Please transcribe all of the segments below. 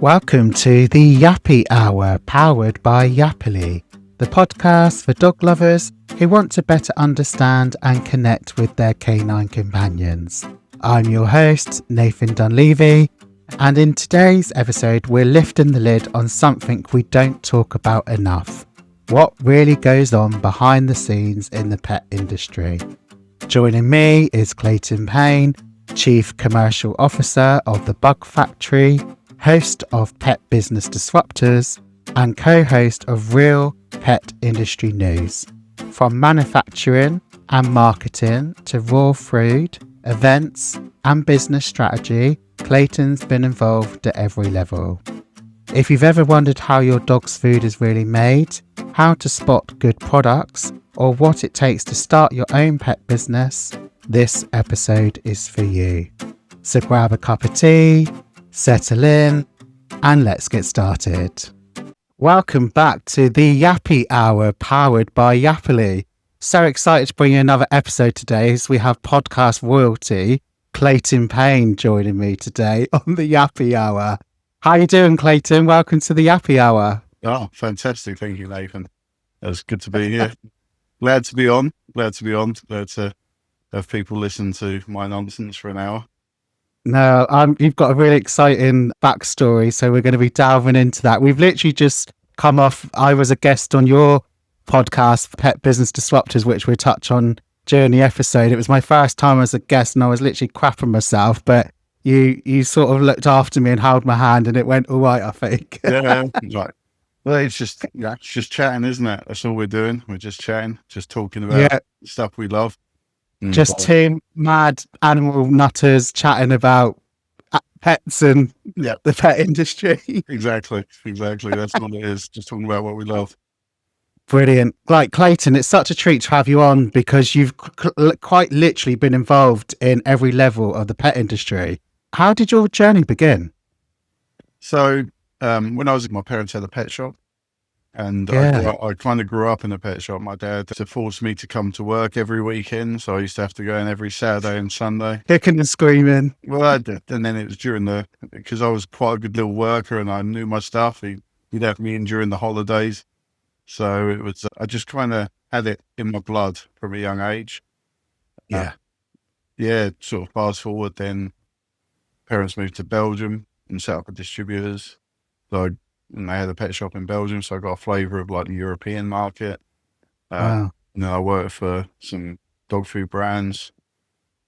Welcome to the Yappy Hour, powered by Yappily, the podcast for dog lovers who want to better understand and connect with their canine companions. I'm your host, Nathan Dunleavy, and in today's episode, we're lifting the lid on something we don't talk about enough: what really goes on behind the scenes in the pet industry. Joining me is Clayton Payne, Chief Commercial Officer of the Bug Factory, host of Pet Business Disruptors, and co-host of Real Pet Industry News. From manufacturing and marketing to raw food, events and business strategy, Clayton's been involved at every level. If you've ever wondered how your dog's food is really made, how to spot good products, or what it takes to start your own pet business, this episode is for you. So grab a cup of tea, settle in, and let's get started. Welcome back to the Yappy Hour, powered by Yappily. So excited to bring you another episode today as we have podcast royalty, Clayton Payne, joining me today on the Yappy Hour. How you doing, Clayton? Welcome to the Yappy Hour. Oh, fantastic. Thank you, Nathan. It's good to be here. Glad to be on. Glad to have people listen to my nonsense for an hour. No, you've got a really exciting backstory, so we're going to be delving into that. We've literally just come off, I was a guest on your podcast, Pet Business Disruptors, which we'll touch on during the episode. It was my first time as a guest and I was literally crapping myself, but you sort of looked after me and held my hand and it went all right, I think. Yeah, right. Well, it's just chatting, isn't it? That's all we're doing. We're just chatting, just talking about stuff we love. Just two mad animal nutters chatting about pets and the pet industry. Exactly. That's what it is. Just talking about what we love. Brilliant. Like, Clayton, it's such a treat to have you on because you've quite literally been involved in every level of the pet industry. How did your journey begin? So when my parents had a pet shop, and I kind of grew up in a pet shop. My dad forced me to come to work every weekend, so I used to have to go in every Saturday and Sunday. Kicking and screaming. Well, I did. And then it was because I was quite a good little worker and I knew my stuff, he'd have me in during the holidays. So it was, I just kind of had it in my blood from a young age. Sort of fast forward, then parents moved to Belgium and set up a distributors. So and they had a pet shop in Belgium, so I got a flavour of like the European market. Wow. And then I worked for some dog food brands.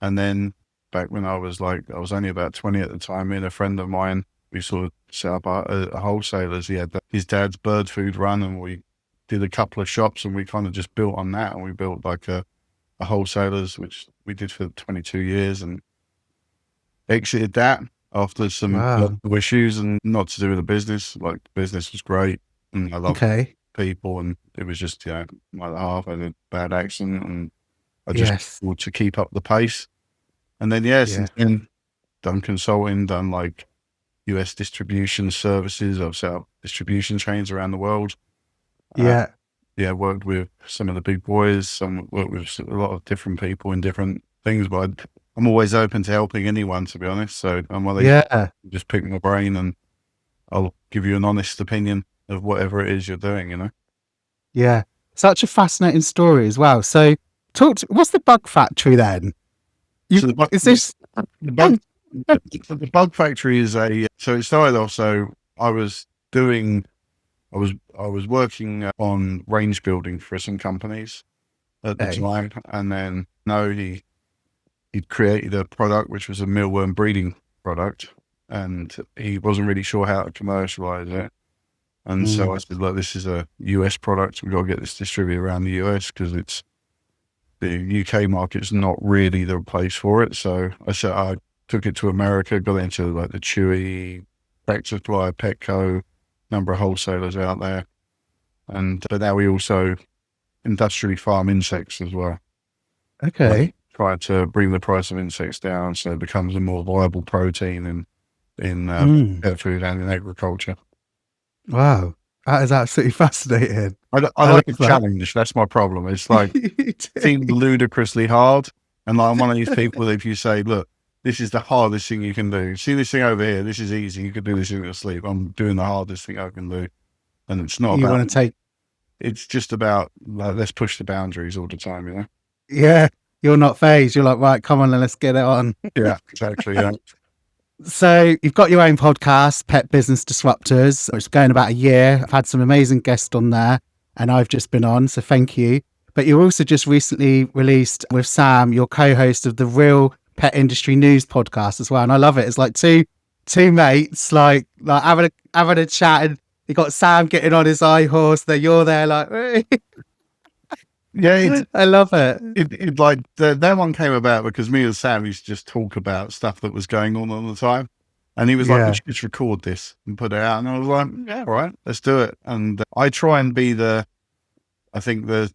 And then back when I was only about 20 at the time, me and a friend of mine, we sort of set up a wholesalers. He had his dad's bird food run and we did a couple of shops and we kind of just built on that. And we built like a wholesalers, which we did for 22 years and exited that after some issues, and not to do with the business. Like, the business was great and I loved people, and it was just, my other half had a bad accident and I just wanted to keep up the pace. And then since then, done consulting, done like US distribution services. I've set up distribution chains around the world. Worked with some of the big boys, worked with a lot of different people in different things, but I'm always open to helping anyone, to be honest. So I'm one of these, just pick my brain and I'll give you an honest opinion of whatever it is you're doing, Yeah. Such a fascinating story as well. So what's the Bug Factory then? The Bug Factory is so it started off, so I was working on range building for some companies at the time, and then he'd created a product which was a mealworm breeding product, and he wasn't really sure how to commercialize it. And so I said, look, this is a US product. We've got to get this distributed around the US because the UK market's not really the place for it. So I said, I took it to America, got into like the Chewy, Tractor Supply, Petco, number of wholesalers out there. But now we also industrially farm insects as well. Okay. Try to bring the price of insects down so it becomes a more viable protein in pet food and in agriculture. Wow, that is absolutely fascinating. I like a challenge. That's my problem. It's like, it seems ludicrously hard. And like, I'm one of these people that if you say, look, this is the hardest thing you can do. See this thing over here? This is easy. You could do this in your sleep. I'm doing the hardest thing I can do. And it's not You about, want to take, it's just about, like, let's push the boundaries all the time, you know? yeah, you're not phased. You're like, right, come on, let's get it on. Yeah, exactly. Yeah. So you've got your own podcast, Pet Business Disruptors. It's going about a year. I've had some amazing guests on there and I've just been on. So thank you. But you also just recently released with Sam, your co-host of the Real Pet Industry News podcast as well. And I love it. It's like two mates, like having a chat, and you got Sam getting on his high horse. There, you're there, like, Yeah, I love it. it like that one came about because me and Sam used to just talk about stuff that was going on all the time, and he was like, "We should just record this and put it out." And I was like, "Yeah, all right, let's do it." And I try and be I think the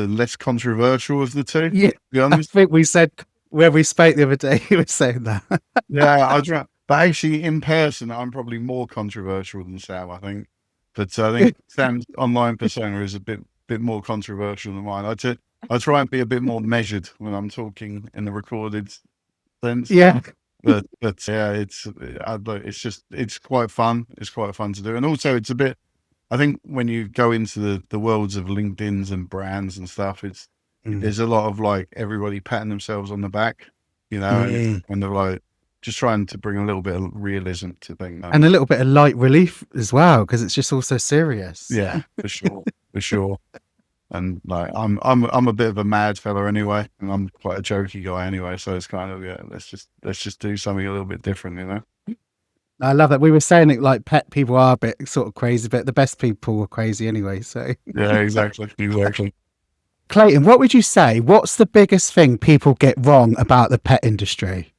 less controversial of the two. Yeah, to be honest. I think we said when we spoke the other day, he was saying that. Yeah, I try, but actually in person, I'm probably more controversial than Sam. I think, but I think Sam's online persona is a bit more controversial than mine. I try and be a bit more measured when I'm talking in the recorded sense. Yeah. But yeah, it's quite fun. It's quite fun to do, and also it's a bit. I think when you go into the worlds of LinkedIn's and brands and stuff, there's a lot of like everybody patting themselves on the back, you know, and they're like just trying to bring a little bit of realism to things, and a little bit of light relief as well, because it's just all so serious. Yeah, for sure, for sure. And like I'm a bit of a mad fella anyway, and I'm quite a jokey guy anyway. So it's kind of, yeah, let's just do something a little bit different, you know. I love that. We were saying it like pet people are a bit sort of crazy, but the best people were crazy anyway. So yeah, exactly. Clayton, what would you say? What's the biggest thing people get wrong about the pet industry?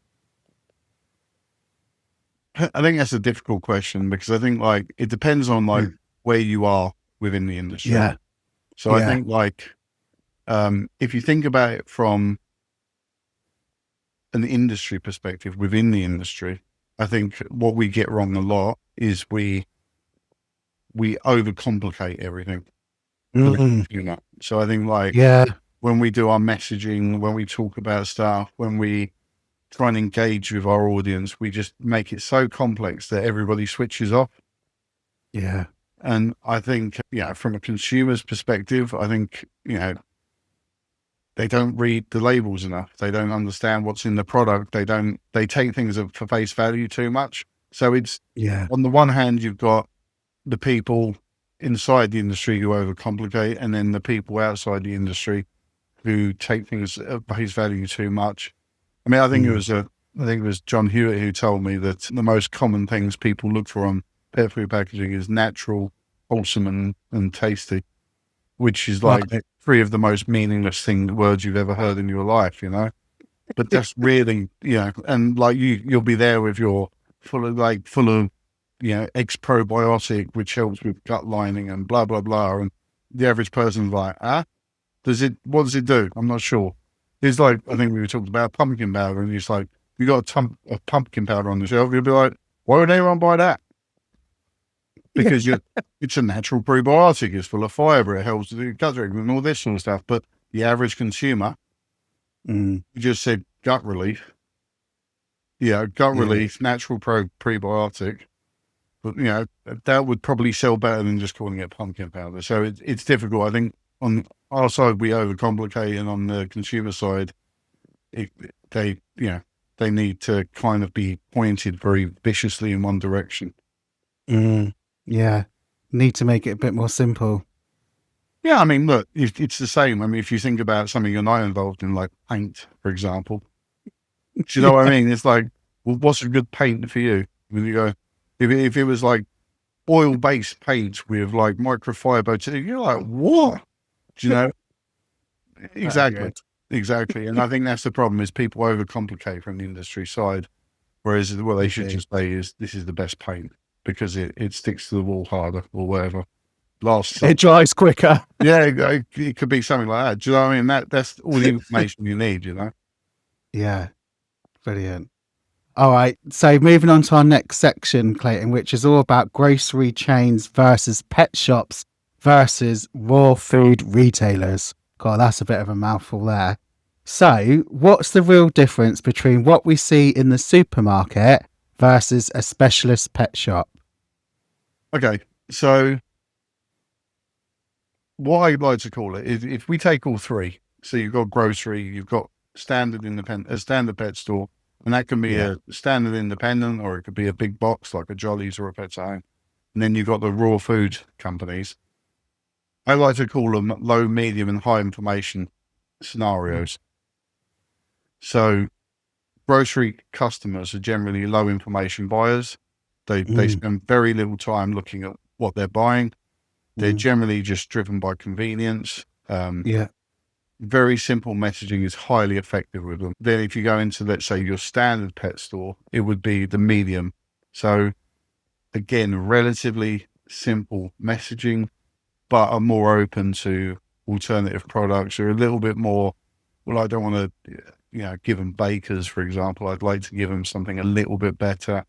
I think that's a difficult question because I think like it depends on like where you are within the industry. Yeah. So I think like if you think about it from an industry perspective within the industry, I think what we get wrong a lot is we overcomplicate everything. You know, so I think like when we do our messaging, when we talk about stuff, when we try and engage with our audience, we just make it so complex that everybody switches off. Yeah. And I think, from a consumer's perspective, I think, they don't read the labels enough. They don't understand what's in the product. They take things for face value too much. So it's, on the one hand, you've got the people inside the industry who overcomplicate, and then the people outside the industry who take things at face value too much. I mean, I think it was John Hewitt who told me that the most common things people look for on pet food packaging is natural, wholesome, and tasty, which is like three of the most meaningless words you've ever heard in your life, you know. But that's really, and like you'll be there with your full of X probiotic, which helps with gut lining and blah blah blah, and the average person's like, what does it do? I'm not sure. It's like, I think we were talking about pumpkin powder, and it's like, you got a pumpkin powder on the shelf, you'll be like, why would anyone buy that? Because it's a natural probiotic, it's full of fiber, it helps with the gut health and all this sort of stuff. But the average consumer, you just said gut relief. Yeah, gut relief, natural prebiotic. But, that would probably sell better than just calling it pumpkin powder. So it's difficult. I think on our side, we overcomplicate, and on the consumer side, they need to kind of be pointed very viciously in one direction. Yeah. Need to make it a bit more simple. Yeah, I mean, look, it's the same. I mean, if you think about something you're not involved in, like paint, for example, do you know what I mean? It's like, well, what's a good paint for you? When you go, if it was like oil-based paint with like microfiber, you're like, what? Do you know? Exactly. And I think that's the problem, is people overcomplicate from the industry side, whereas what they should just say is, this is the best paint because it sticks to the wall harder or whatever. It dries quicker. Yeah, it could be something like that. Do you know what I mean? That's all the information you need, you know? Yeah. Brilliant. All right. So moving on to our next section, Clayton, which is all about grocery chains versus pet shops versus raw food retailers. God, that's a bit of a mouthful there. So, what's the real difference between what we see in the supermarket versus a specialist pet shop? Okay, so what I'd like to call it is if we take all three, so you've got grocery, you've got standard independent, a standard pet store, and that can be Yeah. a standard independent or it could be a big box like a Jolly's or a Pets at Home. And then you've got the raw food companies. I like to call them low, medium, and high information scenarios. So grocery customers are generally low information buyers. They Mm, spend very little time looking at what they're buying. They're mm, generally just driven by convenience. yeah. Very simple messaging is highly effective with them. Then if you go into, let's say, your standard pet store, it would be the medium. So again, relatively simple messaging, but are more open to alternative products or a little bit more. Well, I don't want to, give them bakers, for example. I'd like to give them something a little bit better,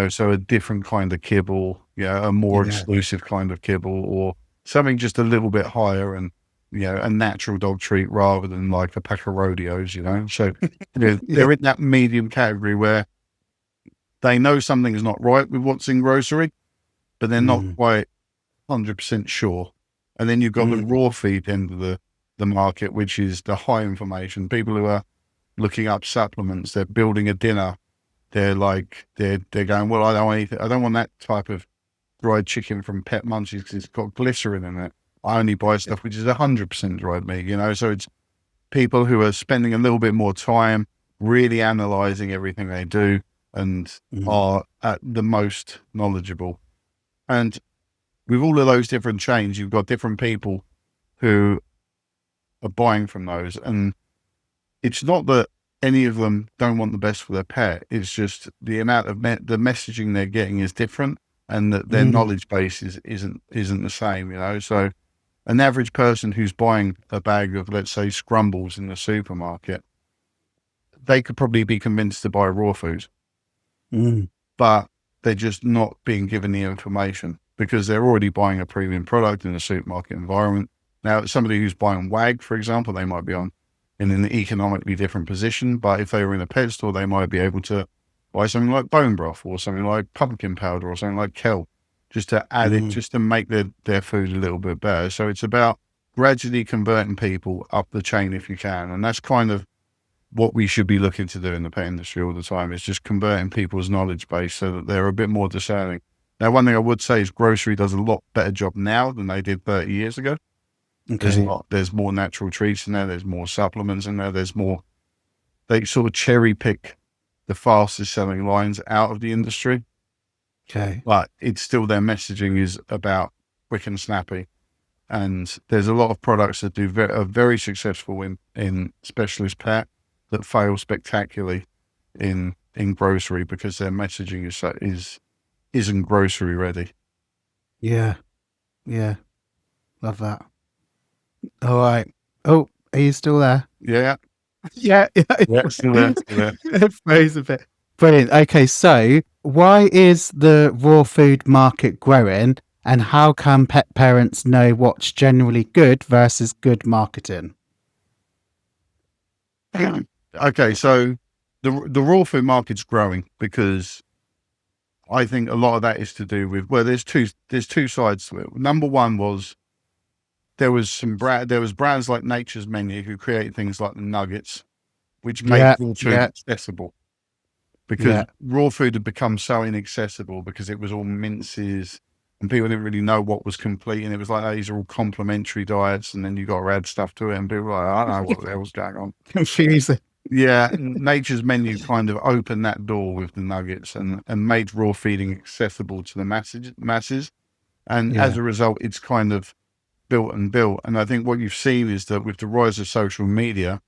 so a different kind of kibble, a more Yeah. exclusive kind of kibble or something just a little bit higher and, a natural dog treat rather than like a pack of rodeos. So, Yeah. they're in that medium category where they know something is not right with what's in grocery, but they're not Mm, quite 100% sure. And then you've got the mm, raw feed end of the market, which is the high information. People who are looking up supplements, they're building a dinner. They're like, they're going, well, I don't want anything. I don't want that type of dried chicken from Pet Munchies because it's got glycerin in it. I only buy yeah. stuff which is 100% dried meat. So it's people who are spending a little bit more time really analyzing everything they do and Mm, are at the most knowledgeable. And with all of those different chains, you've got different people who are buying from those. And it's not that any of them don't want the best for their pet. It's just the amount of the messaging they're getting is different, and that their mm, knowledge base isn't the same. So an average person who's buying a bag of, let's say, scrumbles in the supermarket, they could probably be convinced to buy raw food, mm, but they're just not being given the information because they're already buying a premium product in a supermarket environment. Now, somebody who's buying WAG, for example, they might be in an economically different position, but if they were in a pet store, they might be able to buy something like bone broth or something like pumpkin powder or something like kelp, just to add it, mm. just to make their food a little bit better. So it's about gradually converting people up the chain if you can. And that's kind of what we should be looking to do in the pet industry all the time, is just converting people's knowledge base so that they're a bit more discerning. Now, one thing I would say is grocery does a lot better job now than they did 30 years ago. Okay. There's more natural treats in there. There's more supplements in there. They sort of cherry pick the fastest selling lines out of the industry, Okay. but it's still their messaging is about quick and snappy. And there's a lot of products that are very successful in specialist pet that fail spectacularly in grocery because their messaging isn't grocery ready. Yeah. Yeah. Love that. All right. Oh, are you still there? Yeah, Yeah. yeah, still there, still there. It froze a bit. Brilliant. Okay, so why is the raw food market growing, and how can pet parents know what's generally good versus good marketing? Okay, so the raw food market's growing because I think a lot of that is to do with, well, there's two sides to it. Number one was there was brands like Nature's Menu who created things like the nuggets, which made Yeah. raw food Yeah. accessible because Yeah. raw food had become so inaccessible because it was all minces and people didn't really know what was complete. And it was like, oh, these are all complementary diets. And then you got to add stuff to it. And people were like, I don't know what the hell's going on. Confusing. Yeah. Nature's Menu kind of opened that door with the nuggets and made raw feeding accessible to the masses. And as Yeah. a result, it's kind of built and built. And I think what you've seen is that with the rise of social media,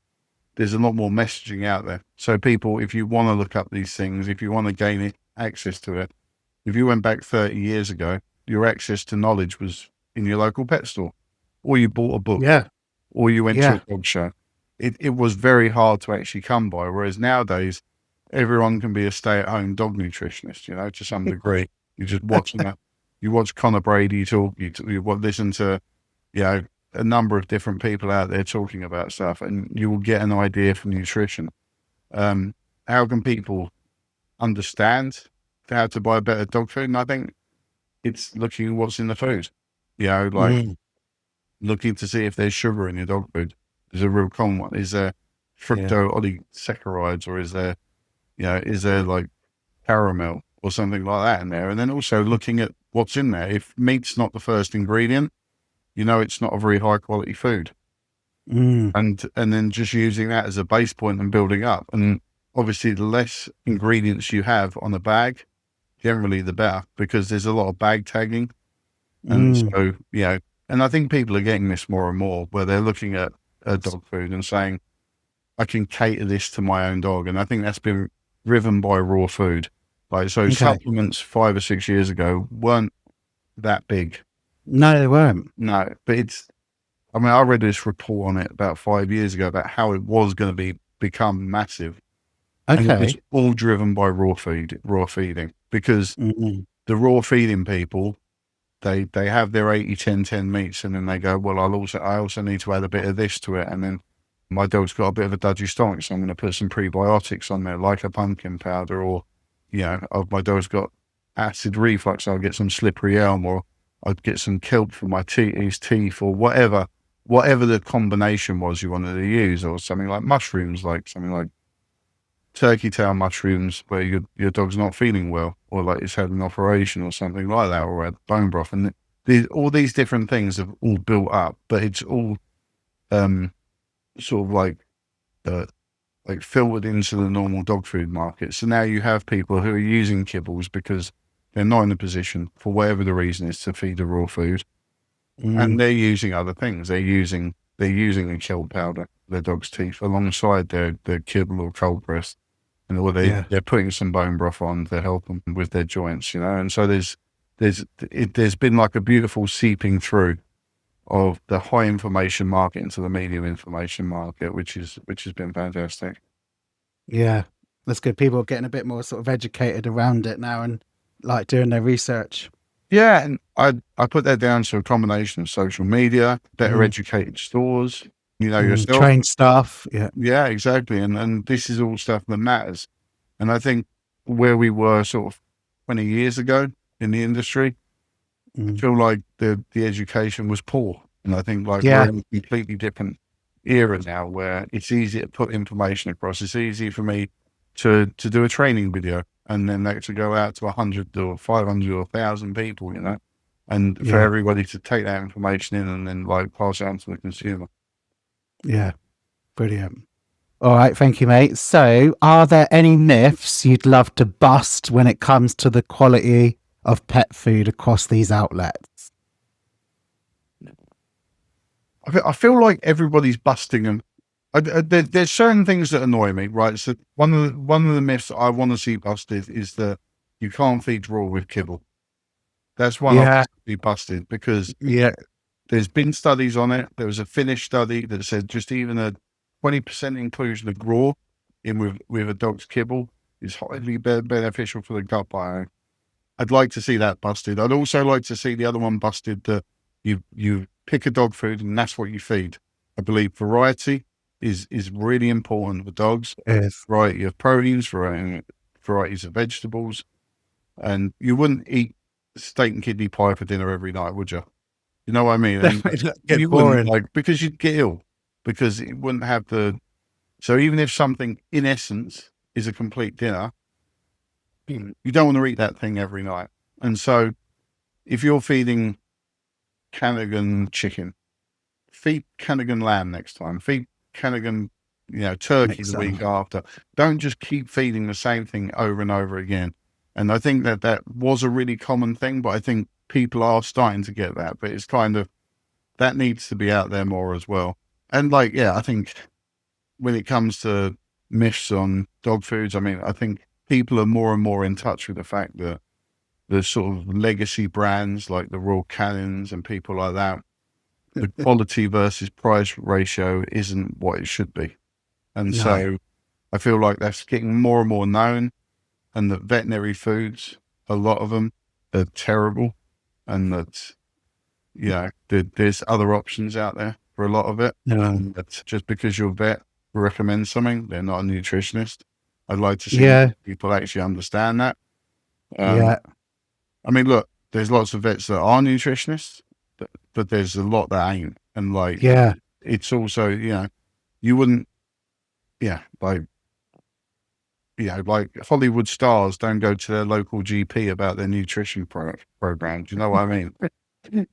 there's a lot more messaging out there. So people, if you want to look up these things, if you want to gain access to it, if you went back 30 years ago, your access to knowledge was in your local pet store, or you bought a book, Yeah. or you went to a Yeah. dog show. It was very hard to actually come by. Whereas nowadays, everyone can be a stay-at-home dog nutritionist, to some degree. You just watch, you watch Conor Brady talk, you listen to, you know, a number of different people out there talking about stuff, and you will get an idea for nutrition. How can people understand how to buy better dog food? And I think it's looking at what's in the food. Like looking to see if there's sugar in your dog food is a real common one. Is there fructooligosaccharides, or is there like caramel or something like that in there? And then also looking at what's in there. If meat's not the first ingredient, it's not a very high quality food. And then just using that as a base point and building up. And obviously the less ingredients you have on a bag, generally the better, because there's a lot of bag tagging. And so, and I think people are getting this more and more, where they're looking at dog food and saying, I can cater this to my own dog. And I think that's been driven by raw food. Supplements 5 or 6 years ago weren't that big. No, they weren't. No, but I read this report on it about 5 years ago about how it was going to become massive. Okay. And it was all driven by raw feeding, because the raw feeding people, they have their 80-10-10 meats, and then they go, well, I also need to add a bit of this to it. And then my dog's got a bit of a dodgy stomach, so I'm going to put some prebiotics on there, like a pumpkin powder, or, my dog's got acid reflux, I'll get some slippery elm, or I'd get some kelp for his teeth, or whatever the combination was you wanted to use, or something like mushrooms, like something like turkey tail mushrooms, where your dog's not feeling well, or like it's had an operation or something like that, or had bone broth. And all these different things have all built up, but it's all sort of like filtered into the normal dog food market. So now you have people who are using kibbles because they're not in a position, for whatever the reason is, to feed the raw food, and they're using other things. They're using a kelp powder, their dog's teeth, alongside their kibble or cold press, and they're putting some bone broth on to help them with their joints, And so there's been like a beautiful seeping through of the high information market into the medium information market, which has been fantastic. Yeah, that's good. People are getting a bit more sort of educated around it now, and like doing their research. Yeah, and I put that down to a combination of social media, better educated stores, yourself. Trained staff. Yeah, exactly. And this is all stuff that matters. And I think where we were sort of 20 years ago in the industry, I feel like the education was poor. And I think we're in a completely different era now, where it's easy to put information across. It's easy for me to do a training video, and then that to go out to 100 or 500 or 1,000 people, and for everybody to take that information in and then pass it on to the consumer. Yeah, brilliant. All right, thank you, mate. So, are there any myths you'd love to bust when it comes to the quality of pet food across these outlets? I feel like everybody's busting them. There's certain things that annoy me, right? So one of the myths that I want to see busted is that you can't feed raw with kibble. That's one I want to be busted, because there's been studies on it. There was a Finnish study that said just even a 20% inclusion of raw in with a dog's kibble is highly beneficial for the gut biome. I'd like to see that busted. I'd also like to see the other one busted, that you pick a dog food and that's what you feed. I believe variety is really important for dogs. Yes. Variety of proteins, varieties of vegetables. And you wouldn't eat steak and kidney pie for dinner every night, would you? You know what I mean? Definitely get you boring. wouldn't, because you'd get ill, because it wouldn't have so even if something in essence is a complete dinner, you don't want to eat that thing every night. And so if you're feeding Canadian chicken, feed Canadian lamb next time, feed Canadian, turkey the week after. Don't just keep feeding the same thing over and over again. And I think that was a really common thing, but I think people are starting to get that, but it's kind of, that needs to be out there more as well. And I think when it comes to myths on dog foods, I think people are more and more in touch with the fact that the sort of legacy brands like the Royal Canins and people like that, the quality versus price ratio isn't what it should be. And so I feel like that's getting more and more known, and that veterinary foods, a lot of them are terrible, and that there's other options out there for a lot of it. No. But just because your vet recommends something, they're not a nutritionist. I'd like to see Yeah. people actually understand that. Yeah. I mean, look, there's lots of vets that are nutritionists, but there's a lot that ain't. And like, Yeah. it's also, you wouldn't, like, like Hollywood stars don't go to their local GP about their nutrition program. Do you know what I mean?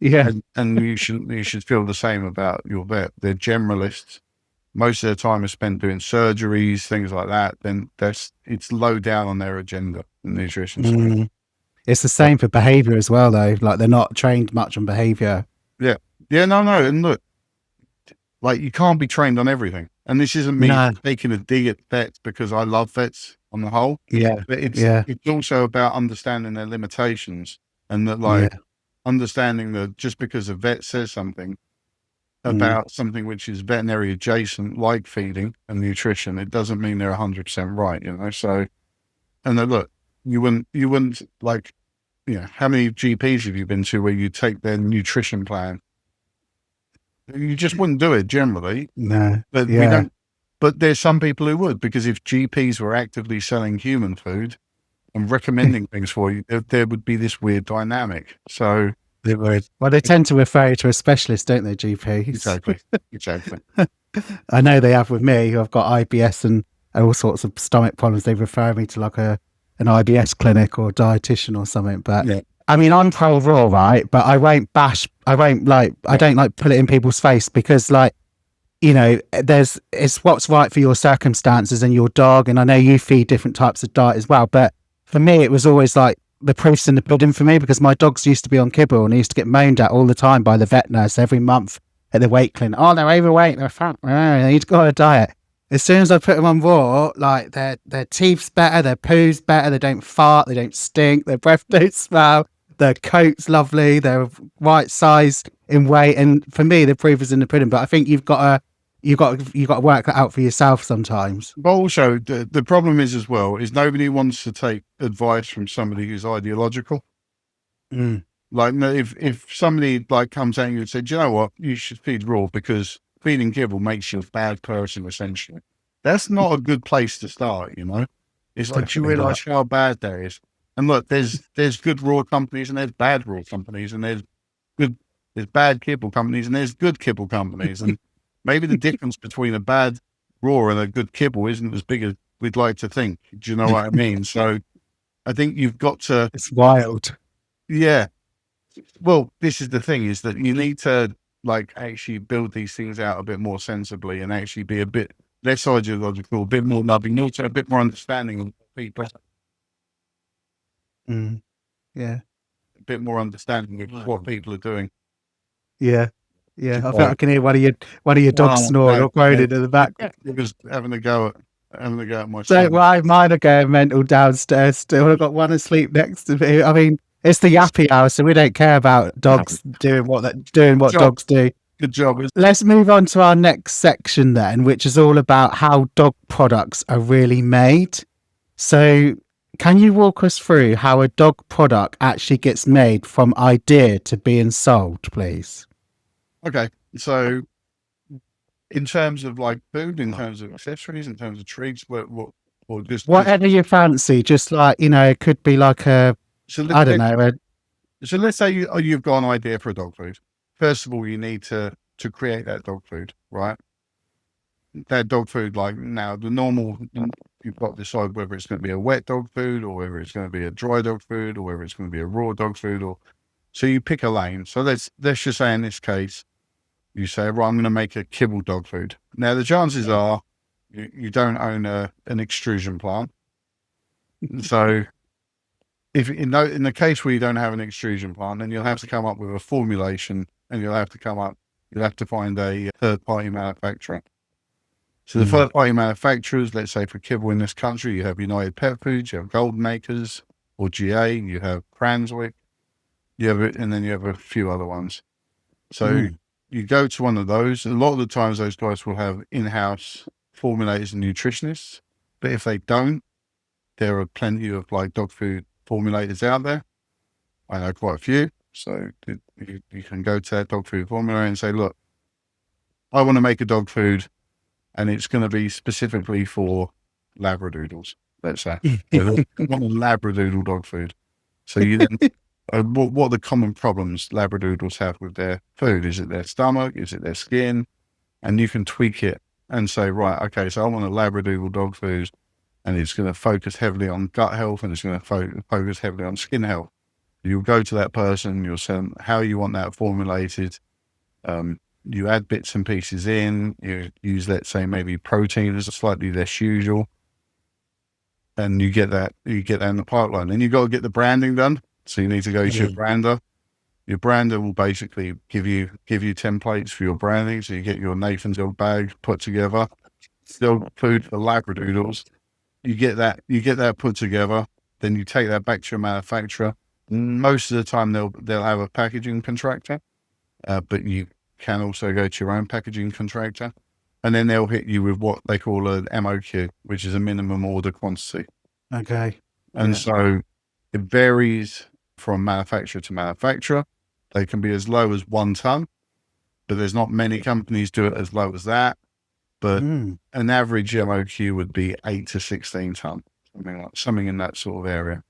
Yeah. And you should feel the same about your vet. They're generalists. Most of their time is spent doing surgeries, things like that. Then it's low down on their agenda, the nutrition side. It's the same for behavior as well, though. Like they're not trained much on behavior. Yeah. No. And look, like you can't be trained on everything. And this isn't me No. taking a dig at vets because I love vets on the whole. Yeah. But it's Yeah. also about understanding their limitations and that Yeah. understanding that just because a vet says something about something which is veterinary adjacent, like feeding and nutrition, it doesn't mean they're 100% right, So, and then look, you wouldn't like, how many GPs have you been to where you take their nutrition plan? You just wouldn't do it generally. No. But we don't. But there's some people who would, because if GPs were actively selling human food and recommending things for you, there would be this weird dynamic. So They would. Well, they tend to refer you to a specialist, don't they, GPs? Exactly. I know they have with me. I've got IBS and all sorts of stomach problems. They refer me to like an IBS clinic or a dietitian or something. But I mean, I'm pro raw, right? But I won't bash. I don't like put it in people's face because, like, it's what's right for your circumstances and your dog. And I know you feed different types of diet as well. But for me, it was always like the proof's in the pudding for me because my dogs used to be on kibble and he used to get moaned at all the time by the vet nurse every month at the weight clinic. Oh, they're overweight, they're fat, they need to go on a diet. As soon as I put them on raw, like their teeth's better, their poo's better, they don't fart, they don't stink, their breath don't smell, their coat's lovely, they're right size in weight. And for me, the proof is in the pudding. But I think you've got to work that out for yourself sometimes. But also, the problem is as well is nobody wants to take advice from somebody who's ideological. Like, if somebody like comes at you and said, you know what, you should feed raw because feeding kibble makes you a bad person, essentially. That's not a good place to start, It's like, do you realise how bad that is? And look, there's good raw companies and there's bad raw companies and there's bad kibble companies and there's good kibble companies. And maybe the difference between a bad raw and a good kibble isn't as big as we'd like to think. Do you know what I mean? So I think you've got to... It's wild. Yeah. Well, this is the thing, is that you need to like actually build these things out a bit more sensibly and actually be a bit less ideological, a bit more loving, also a bit more understanding of people. Yeah. A bit more understanding of what people are doing. Yeah. Yeah. I think I can hear one of your dogs snoring or groaning in the back. It was having a go at my So son. why mine are going mental downstairs still. I've got one asleep next to me. I mean, it's the yappy hour, so we don't care about dogs doing what dogs do. Good job. Let's move on to our next section then, which is all about how dog products are really made. So can you walk us through how a dog product actually gets made from idea to being sold, please? Okay. So in terms of like food, in terms of accessories, in terms of treats, or just whatever you fancy, just like, it could be like I don't know. So let's say you've got an idea for a dog food. First of all, you need to create that dog food, right? That dog food, like now the normal, you've got to decide whether it's going to be a wet dog food or whether it's going to be a dry dog food or whether it's going to be a raw dog food, so you pick a lane. So let's just say in this case, you say, right, I'm going to make a kibble dog food. Now the chances are you don't own an extrusion plant. So if in the case where you don't have an extrusion plant, then you'll have to come up with a formulation and you'll have to find a third-party manufacturer. So the third-party manufacturers, let's say for kibble in this country, you have United Pet Foods, you have Golden Acres or GA, you have Cranswick, and then you have a few other ones. So you go to one of those. A lot of the times those guys will have in-house formulators and nutritionists, but if they don't, there are plenty of like dog food formulators out there. I know quite a few. So you can go to that dog food formula and say, look, I want to make a dog food, and it's going to be specifically for Labradoodles, let's say. So I want a Labradoodle dog food. So you then, what are the common problems Labradoodles have with their food? Is it their stomach? Is it their skin? And you can tweak it and say, right, okay, so I want a Labradoodle dog food, and it's going to focus heavily on gut health, and it's going to focus heavily on skin health. You'll go to that person, you'll say how you want that formulated. You add bits and pieces in, you use, let's say, maybe protein is slightly less usual, and you get that in the pipeline. Then you've got to get the branding done. So you need to go to your brander. Your brander will basically give you templates for your branding. So you get your Nathan's dog bag put together, dog food for Labradoodles. You get that put together. Then you take that back to your manufacturer. Most of the time they'll have a packaging contractor, but you can also go to your own packaging contractor, and then they'll hit you with what they call an MOQ, which is a minimum order quantity. Okay. And so it varies from manufacturer to manufacturer. They can be as low as 1 ton, but there's not many companies do it as low as that. But an average MOQ would be 8 to 16 ton, something in that sort of area.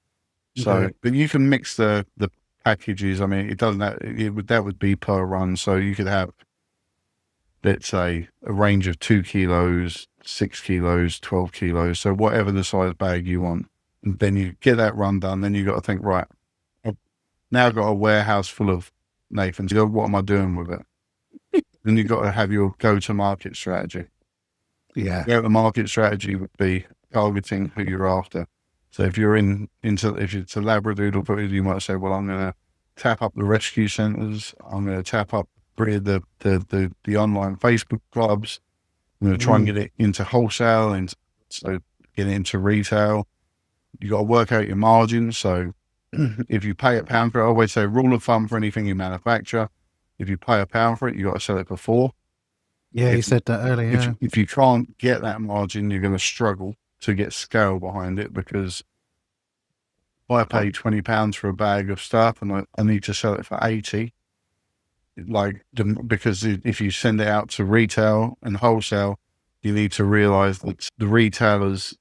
So, but you can mix the packages. I mean, that would be per run. So you could have, let's say, a range of 2 kilos, 6 kilos, 12 kilos. So whatever the size bag you want. And then you get that run done. Then you got to think, right, I've now got a warehouse full of Nathan's. What am I doing with it? Then you've got to have your go-to-market strategy. Yeah. Go-to-market strategy would be targeting who you're after. So if you're into it's a Labradoodle food, you might say, well, I'm going to tap up the rescue centers. I'm going to tap up the online Facebook clubs. I'm going to try and get it into wholesale, and so get it into retail. You got to work out your margins. So if you pay £1 for it, I always say rule of thumb for anything you manufacture, if you pay £1 for it, you got to sell it for 4. Yeah, you said that earlier. If you can't get that margin, you're going to struggle to get scale behind it, because if I pay £20 for a bag of stuff and I need to sell it for 80, because if you send it out to retail and wholesale, you need to realize that the retailers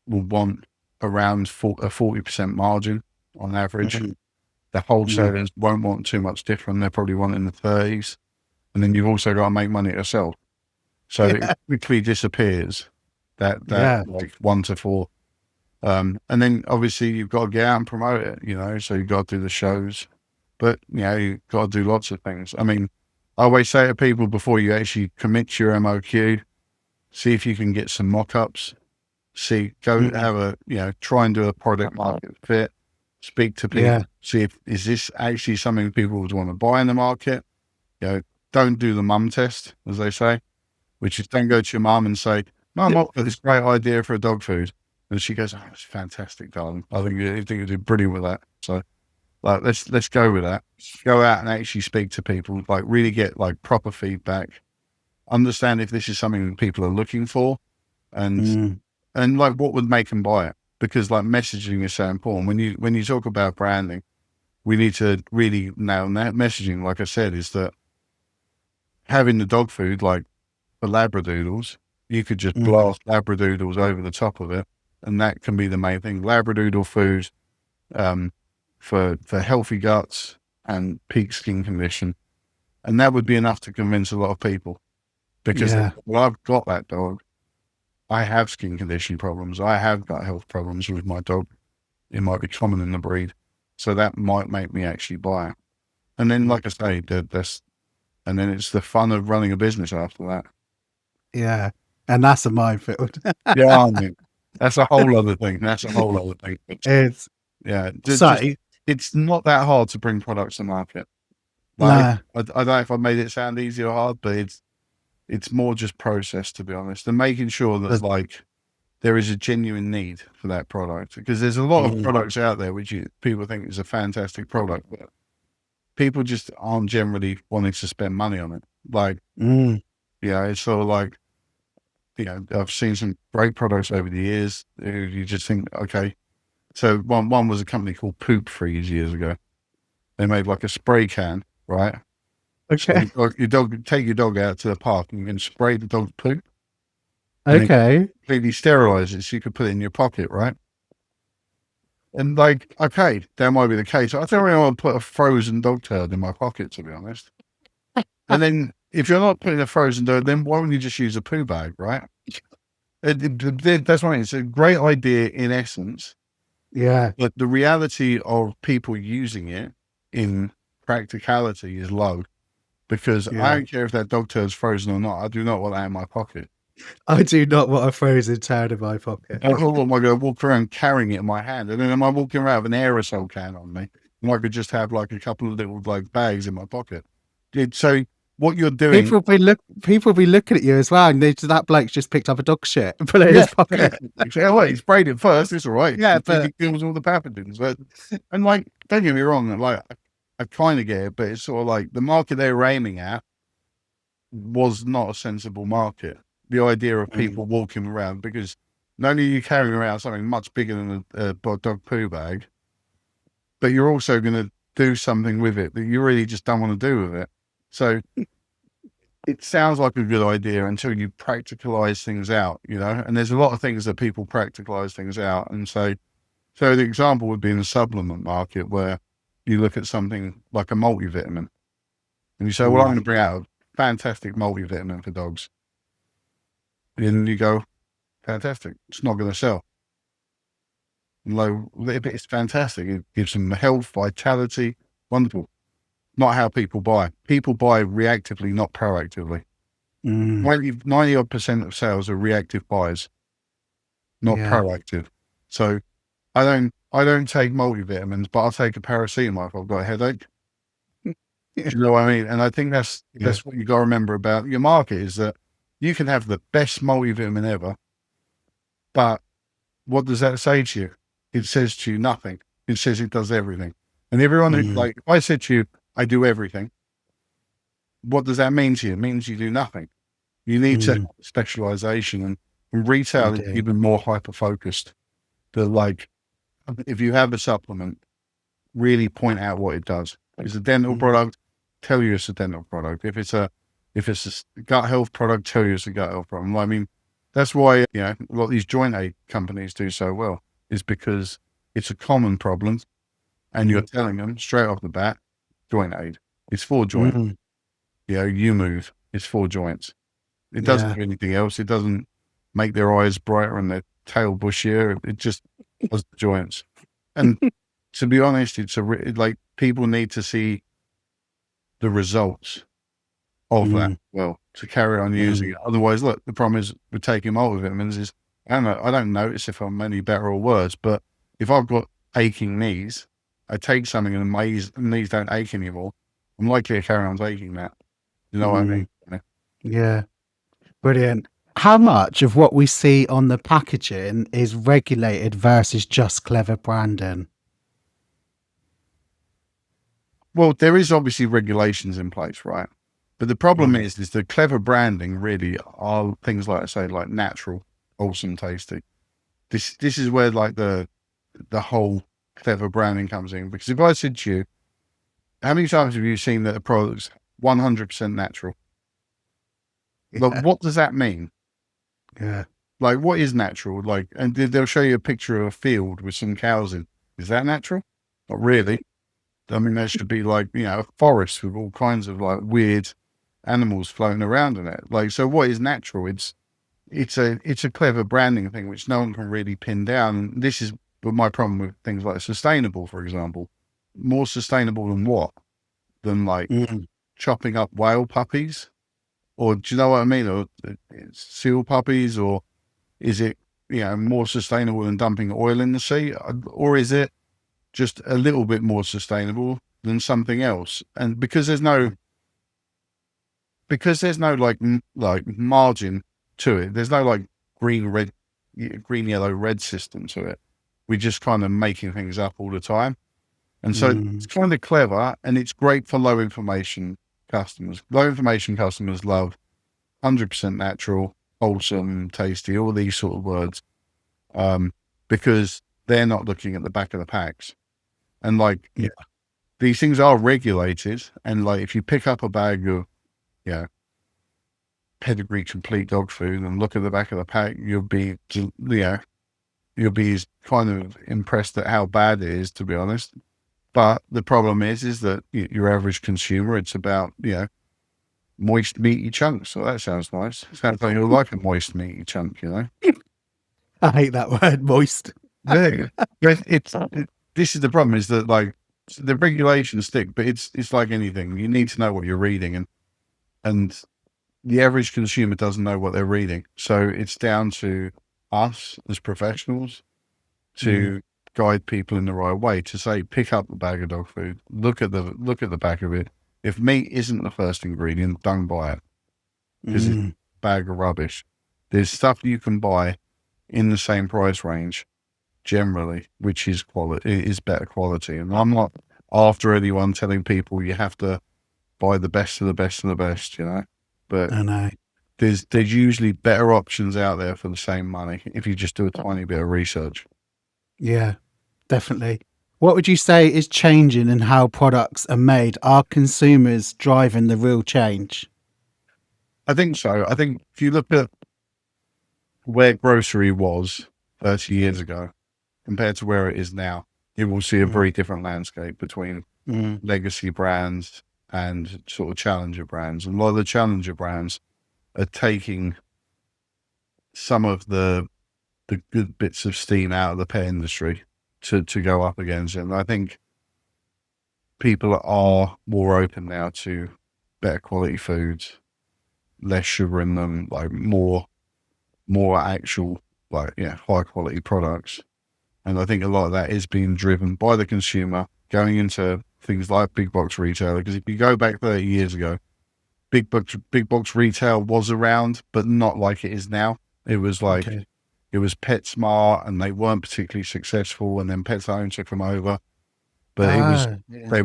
will want around a 40% margin on average. The wholesalers won't want too much different. They're probably want in the 30s. And then you've also got to make money yourself. So it quickly disappears, that like 1 to 4. And then obviously you've got to get out and promote it, so you've got to do the shows. But, you've got to do lots of things. I mean, I always say to people, before you actually commit to your MOQ, see if you can get some mock-ups. Try and do a product market fit, speak to people, see is this actually something people would want to buy in the market. Don't do the mum test, as they say, which is don't go to your mum and say, Mum, I've got this great idea for a dog food. And she goes, oh, it's fantastic, darling. I think you do brilliant with that. So let's go with that. Go out and actually speak to people, really get proper feedback, understand if this is something people are looking for, and what would make them buy it. Because messaging is so important. When you talk about branding, we need to really nail that. Messaging, like I said, is that having the dog food, for Labradoodles, you could just blast Labradoodles over the top of it, and that can be the main thing. Labradoodle food for healthy guts and peak skin condition, and that would be enough to convince a lot of people. Because I've got that dog. I have skin condition problems. I have gut health problems with my dog. It might be common in the breed, so that might make me actually buy it. And then, like I say, and then it's the fun of running a business after that. Yeah, and that's a minefield. I mean, that's a whole other thing. It's it's not that hard to bring products to market. I don't know if I made it sound easy or hard, but it's more just process, to be honest, and making sure that there is a genuine need for that product, because there's a lot of products out there which people think is a fantastic product, but people just aren't generally wanting to spend money on it. It's sort of I've seen some great products over the years. You just think, okay. So one was a company called Poop Freeze years ago. They made like a spray can, right? So Okay. your dog, take your dog out to the park and you can spray the dog's poop and then Okay. completely sterilize it so you could put it in your pocket, right? And like, okay, that might be the case. I don't really want to put a frozen dog turd in my pocket, to be honest. And then if you're not putting a frozen dog, then why wouldn't you just use a poo bag, right? That's what I mean. It's a great idea in essence, Yeah. but the reality of people using it in practicality is low because I Yeah. don't care if that dog turd's frozen or not. I do not want that in my pocket. I do not want a frozen turd in my pocket. I don't want my go walk around carrying it in my hand, and then am I walking around with an aerosol can on me? And I could just have like a couple of little like bags in my pocket. So what you're doing, People be looking at you as well, and that bloke's just picked up a dog shit and put it in yeah, his pocket. yeah. Well, he sprayed it first. It's all right. Yeah, He but kills all the pathogens. But and like, don't get me wrong, like I kind of get it, but it's sort of like the market they were aiming at was not a sensible market. The idea of people walking around, because not only are you carrying around something much bigger than a dog poo bag, but you're also going to do something with it that you really just don't want to do with it. So it sounds like a good idea until you practicalize things out, you know, and there's a lot of things that people practicalize things out. And so the example would be in the supplement market where you look at something like a multivitamin and you say, well, I'm going to bring out a fantastic multivitamin for dogs. And you go, fantastic. It's not going to sell. Low, it's fantastic. It gives them health, vitality, wonderful. Not how people buy. People buy reactively, not proactively. 90 odd % of sales are reactive buys, not yeah. proactive. So I don't take multivitamins, but I'll take a paracetamol if I've got a headache. Do you know what I mean? And I think that's what you got to remember about your market is that you can have the best multivitamin ever, but what does that say to you? It says to you nothing. It says it does everything. And everyone who, like, if I said to you, I do everything, what does that mean to you? It means you do nothing. You need to have specialization, and retail is even more hyper focused. The like, if you have a supplement, really point out what it does. If it's a dental product, tell you it's a dental product. If it's a gut health product, tell you it's a gut health problem. I mean, that's why a lot of these joint aid companies do so well, is because it's a common problem, and you're telling them straight off the bat, joint aid. It's for joint. You move. It's for joints. It doesn't do anything else. It doesn't make their eyes brighter and their tail bushier. It just does the joints. And to be honest, it's like people need to see the results of that to carry on using it. Otherwise, look, the problem is with taking multivitamins is I don't notice if I'm any better or worse, but if I've got aching knees, I take something and my knees don't ache anymore, I'm likely to carry on taking that. You know what I mean? Yeah. Brilliant. How much of what we see on the packaging is regulated versus just clever branding? Well, there is obviously regulations in place, right? But the problem is the clever branding really are things like I say, like natural, wholesome, tasty. This is where like the whole clever branding comes in. Because if I said to you, how many times have you seen that a product's 100% natural? Like, what does that mean? Yeah. Like, what is natural? Like, and they'll show you a picture of a field with some cows in. Is that natural? Not really. I mean, there should be like, a forest with all kinds of like weird animals floating around in it. Like, so what is natural? It's a clever branding thing, which no one can really pin down. This is my problem with things like sustainable, for example. More sustainable than what? Than like chopping up whale puppies? Or do you know what I mean? Or seal puppies? Or is it, more sustainable than dumping oil in the sea? Or is it just a little bit more sustainable than something else? And because there's no like margin to it, there's no like green, yellow, red system to it. We're just kind of making things up all the time. And so it's kind of clever, and it's great for low information customers. Low information customers love 100% natural, wholesome, tasty, all these sort of words, because they're not looking at the back of the packs. And like these things are regulated, and like if you pick up a bag of, you know, pedigree complete dog food and look at the back of the pack, you'll be kind of impressed at how bad it is, to be honest. But the problem is that your average consumer, it's about, moist meaty chunks. So that sounds nice. Sounds like you like a moist meaty chunk, I hate that word, moist. Yeah, but this is the problem, is that like the regulations stick, but it's like anything. You need to know what you're reading, and the average consumer doesn't know what they're reading. So it's down to us as professionals to guide people in the right way, to say, pick up a bag of dog food, look at the back of it. If meat isn't the first ingredient, don't buy it, because it's a bag of rubbish. There's stuff you can buy in the same price range generally, which is better quality. And I'm not after anyone telling people you have to buy the best of the best of the best, but I know. there's usually better options out there for the same money if you just do a tiny bit of research. Yeah, definitely. What would you say is changing in how products are made? Are consumers driving the real change? I think so. I think if you look at where grocery was 30 years ago compared to where it is now, you will see a very different landscape between legacy brands and sort of challenger brands. And a lot of the challenger brands are taking some of the good bits of steam out of the pet industry to go up against it. And I think people are more open now to better quality foods, less sugar in them, like more actual, high quality products. And I think a lot of that is being driven by the consumer going into things like big box retailer. Because if you go back 30 years ago, big box retail was around, but not like it is now. It was like, it was PetSmart, and they weren't particularly successful. And then PetZone took them over, but they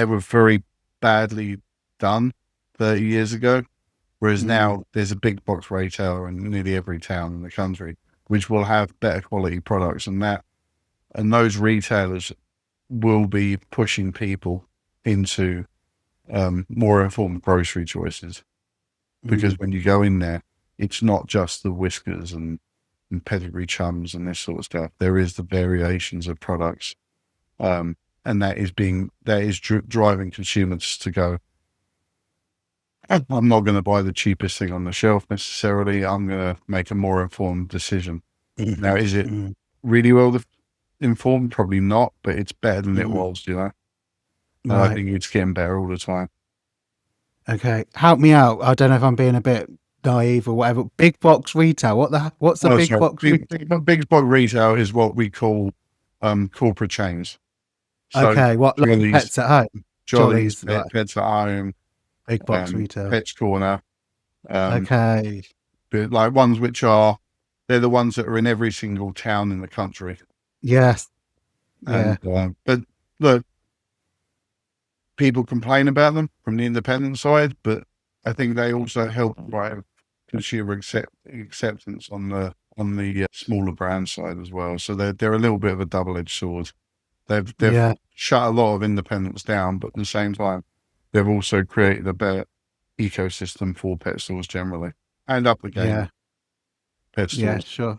were very badly done 30 years ago. Whereas now there's a big box retailer in nearly every town in the country, which will have better quality products, and those retailers will be pushing people into more informed grocery choices. Because when you go in there, it's not just the Whiskers and pedigree chums and this sort of stuff. There is the variations of products, and that is driving consumers to go, I'm not going to buy the cheapest thing on the shelf necessarily. I'm going to make a more informed decision. Now, is it really well informed? Probably not, but it's better than it was, And I think it's getting better all the time. Okay, help me out. I don't know if I'm being a bit naive or whatever. Big box retail. What's a big box retail? Big box retail is what we call corporate chains. So Okay, what, like Pets at Home? Jolly's, Pets at Home, big box retail. Pets Corner. Okay. But like ones which they're the ones that are in every single town in the country. Yes. And, but look, people complain about them from the independent side, but I think they also help drive consumer acceptance on the smaller brand side as well. So they're a little bit of a double-edged sword. They've shut a lot of independents down, but at the same time, they've also created a better ecosystem for pet stores generally, and up again pet stores. Yeah, sure.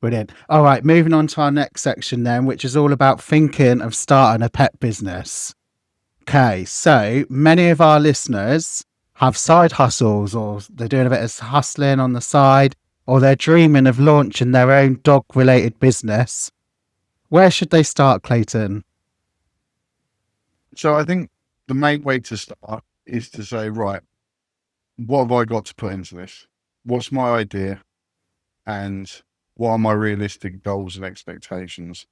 Brilliant. All right, moving on to our next section then, which is all about thinking of starting a pet business. Okay, so many of our listeners have side hustles, or they're doing a bit of hustling on the side, or they're dreaming of launching their own dog-related business. Where should they start, Clayton? So I think the main way to start is to say, right, what have I got to put into this? What's my idea? And what are my realistic goals and expectations?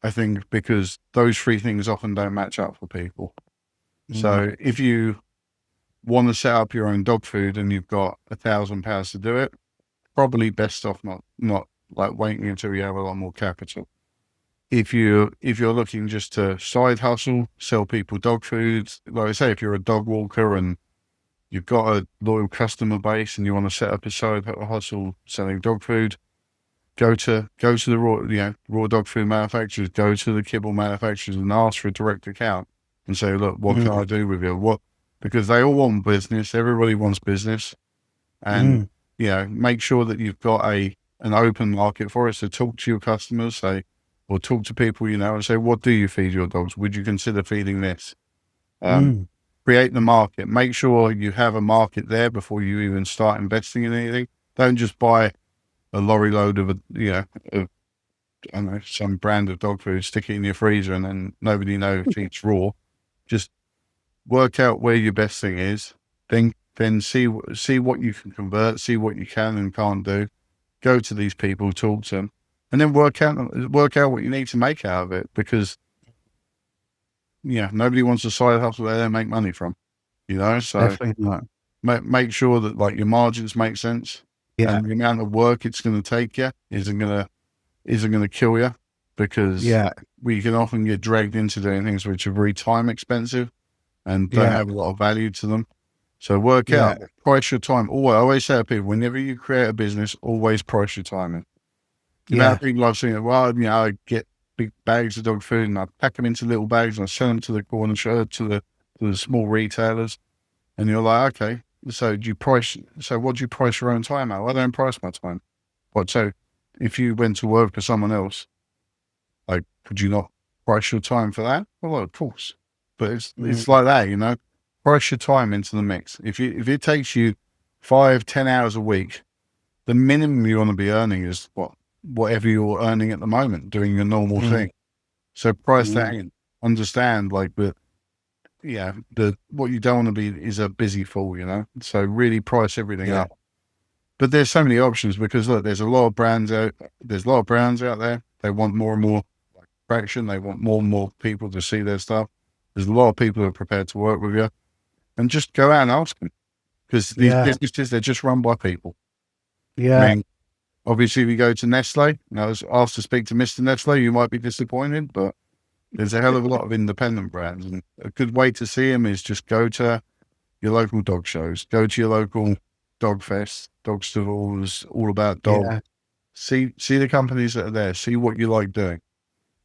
I think because those three things often don't match up for people. So if you want to set up your own dog food and you've got £1,000 to do it, probably best off not like waiting until you have a lot more capital. If you're looking just to side hustle, sell people dog food, like I say, if you're a dog walker and you've got a loyal customer base and you want to set up a side hustle selling dog food, go to the raw dog food manufacturers, go to the kibble manufacturers and ask for a direct account and say, look, what can I do with you? Because they all want business. Everybody wants business. And, make sure that you've got an open market for it. So talk to your customers, or talk to people, and say, what do you feed your dogs? Would you consider feeding this? Create the market. Make sure you have a market there before you even start investing in anything. Don't just buy a lorry load of I don't know, some brand of dog food, stick it in your freezer, and then nobody knows if it's raw. Just work out where your best thing is. Then see what you can convert, see what you can and can't do. Go to these people, talk to them, and then work out what you need to make out of it. Because nobody wants a side hustle that they don't make money from. So Definitely not. make sure that like your margins make sense. Yeah. And the amount of work it's going to take you isn't going to kill you, because we can often get dragged into doing things which are very time expensive and don't have a lot of value to them. So work out, price your time. I always say to people, whenever you create a business, always price your time in. The amount of people I've seen, I get big bags of dog food and I pack them into little bags and I sell them to the corner shop, to the small retailers. And you're like, okay, so what do you price your own time at? I don't price my time. So if you went to work for someone else, like, could you not price your time for that? Well, of course. But it's like that, price your time into the mix. If it takes you 5-10 hours a week, the minimum you want to be earning is whatever you're earning at the moment, doing your normal thing. So price that in. Understand what you don't want to be is a busy fool, So really price everything up. But there's so many options, because look, there's a lot of brands out there. They want more and more traction. They want more and more people to see their stuff. There's a lot of people who are prepared to work with you, and just go out and ask them, because these businesses, they're just run by people. Yeah. I mean, obviously, if you go to Nestle, I was asked to speak to Mr. Nestle, you might be disappointed, but there's a hell of a lot of independent brands, and a good way to see them is just go to your local dog shows, go to your local dog fest, dog stalls, all about dogs. Yeah. See the companies that are there, see what you like doing.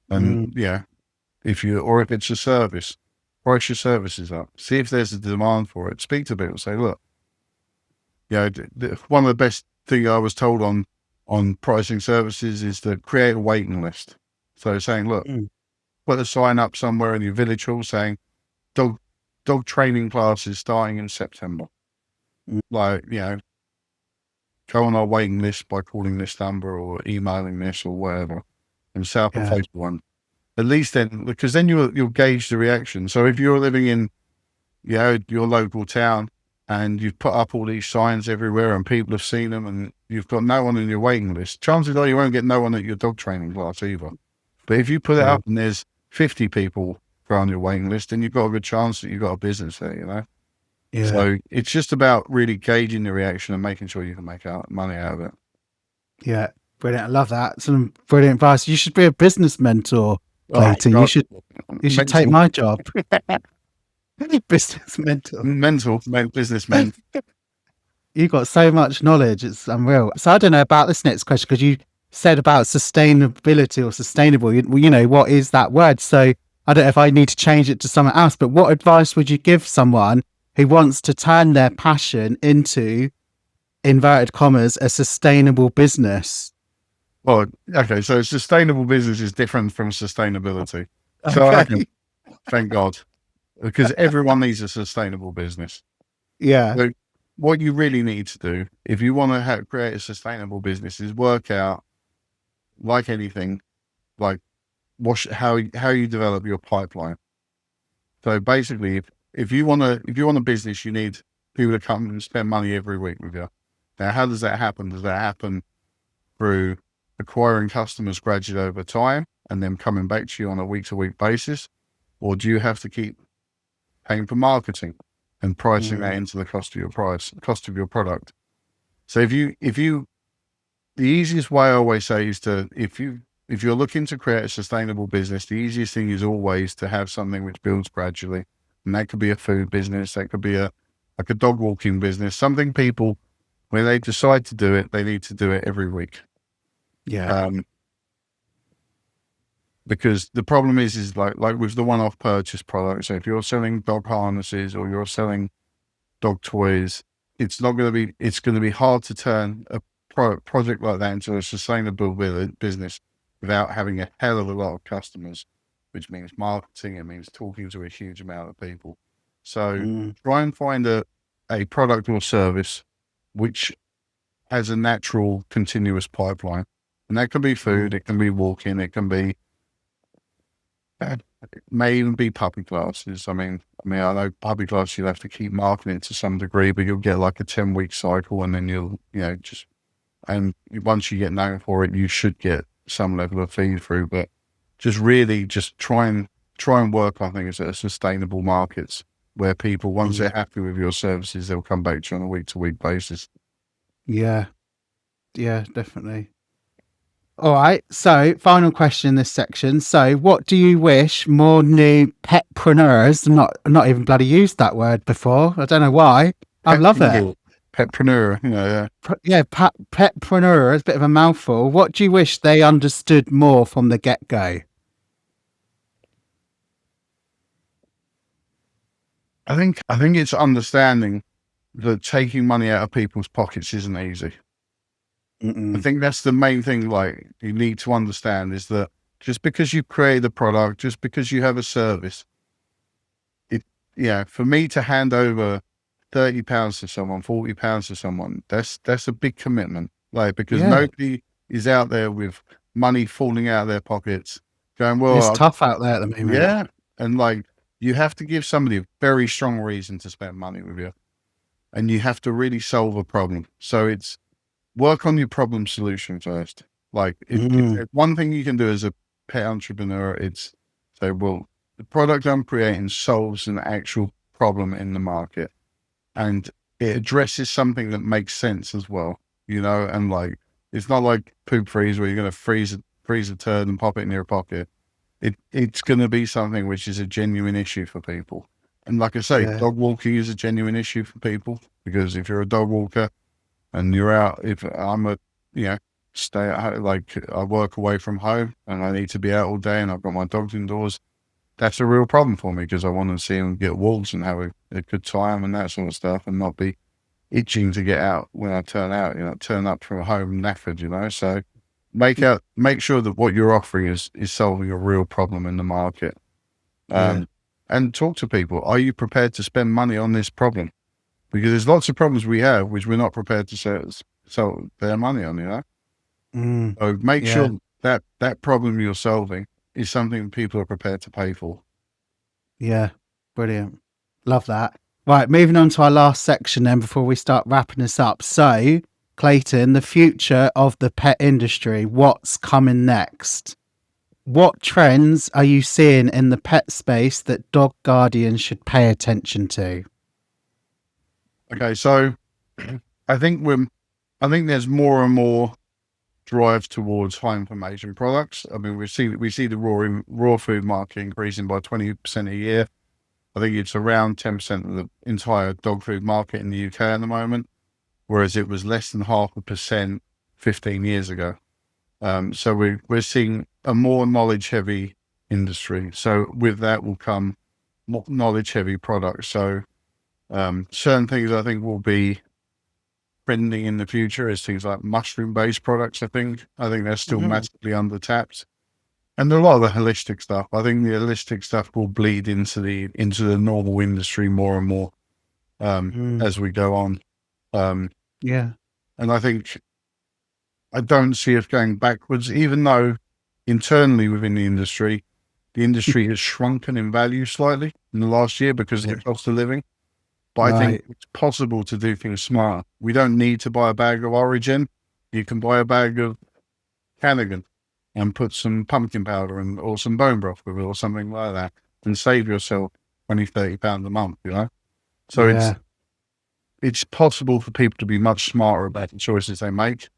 And if it's a service, price your services up. See if there's a demand for it. Speak to people. Say, look, one of the best thing I was told on pricing services is to create a waiting list. So saying, look, put a sign up somewhere in your village hall saying, dog training classes starting in September. Like, go on our waiting list by calling this number or emailing this or whatever, and set up a Facebook one. At least then, because then you'll gauge the reaction. So if you're living in, your local town and you've put up all these signs everywhere and people have seen them and you've got no one in your waiting list, chances are you won't get no one at your dog training class either. But if you put it up and there's 50 people on your waiting list, then you've got a good chance that you've got a business there, Yeah. So it's just about really gauging the reaction and making sure you can make money out of it. Yeah. Brilliant. I love that. Some brilliant advice. You should be a business mentor, Clayton. You should take my job. Business mentor. Business mentor. You got so much knowledge. It's unreal. So I don't know about this next question, because you said about sustainability or sustainable. What is that word? So I don't know if I need to change it to something else, but what advice would you give someone who wants to turn their passion into, inverted commas, a sustainable business? Well, okay, so sustainable business is different from sustainability. So thank God, because everyone needs a sustainable business. Yeah. So what you really need to do, if you want to create a sustainable business, is work out, like anything, like how you develop your pipeline. So basically, if you want a business, you need people to come and spend money every week with you. Now, how does that happen? Does that happen through acquiring customers gradually over time and then coming back to you on a week-to-week basis? Or do you have to keep paying for marketing and pricing that into the cost of your product? So the easiest way I always say is if you're looking to create a sustainable business, the easiest thing is always to have something which builds gradually. And that could be a food business, that could be like a dog walking business, something people, when they decide to do it, they need to do it every week. Yeah. Because the problem is like with the one-off purchase product. So if you're selling dog harnesses or you're selling dog toys, it's going to be hard to turn a project like that into a sustainable business without having a hell of a lot of customers, which means marketing. It means talking to a huge amount of people. So try and find a product or service which has a natural, continuous pipeline, and that can be food, it can be walking, it can be. It may even be puppy classes. I mean, I know puppy classes you'll have to keep marketing it to some degree, but you'll get like a 10-week cycle, and then you'll, and once you get known for it, you should get some level of feed through. But just really, just try and work on things that are sustainable markets where people, once they're happy with your services, they'll come back to you on a week-to-week basis. Yeah, definitely. All right, so final question in this section. So what do you wish more new petpreneurs, not even bloody used that word before, I don't know why, I love it. Petpreneur, petpreneur is a bit of a mouthful. What do you wish they understood more from the get-go? I think it's understanding that taking money out of people's pockets isn't easy. I think that's the main thing, like, you need to understand, is that just because you create a product, just because you have a service, for me to hand over £30 to someone, £40 to someone, that's a big commitment. Like, because nobody is out there with money falling out of their pockets going, well, it's tough out there at the moment. Yeah. And like, you have to give somebody a very strong reason to spend money with you. And you have to really solve a problem. So it's work on your problem solution first. Like, if one thing you can do as a pet entrepreneur, it's say, well, the product I'm creating solves an actual problem in the market, and it addresses something that makes sense as well, and like, it's not like poop freeze where you're going to freeze a turd and pop it in your pocket. It's going to be something which is a genuine issue for people. And like I say, dog walking is a genuine issue for people, because if you're a dog walker and you're out, if I'm stay at home, like I work away from home and I need to be out all day and I've got my dogs indoors, that's a real problem for me, because I want to see them get walks and have a good time and that sort of stuff, and not be itching to get out when I turn out, turn up from home knackered, so make sure that what you're offering is solving a real problem in the market. And talk to people. Are you prepared to spend money on this problem? Because there's lots of problems we have which we're not prepared to sell their money on, So make sure that problem you're solving is something people are prepared to pay for. Yeah, brilliant. Love that. Right, moving on to our last section then before we start wrapping this up. So, Clayton, the future of the pet industry, what's coming next? What trends are you seeing in the pet space that dog guardians should pay attention to? Okay, so I think there's more and more drive towards high information products. I mean, we see the raw food market increasing by 20% a year. I think it's around 10% of the entire dog food market in the UK at the moment, whereas it was less than 0.5% 15 years ago. So we're seeing a more knowledge-heavy industry. So with that will come more knowledge-heavy products. So certain things I think will be trending in the future is things like mushroom-based products. I think they're still massively undertapped, and a lot of the holistic stuff. I think the holistic stuff will bleed into the normal industry more and more as we go on. And I think I don't see us going backwards, even though internally within the industry has shrunken in value slightly in the last year because of the cost of living. But I think it's possible to do things smart. We don't need to buy a bag of Origin. You can buy a bag of Canagan and put some pumpkin powder or some bone broth with it or something like that, and save yourself £20-30 a month, So it's possible for people to be much smarter about the choices they make.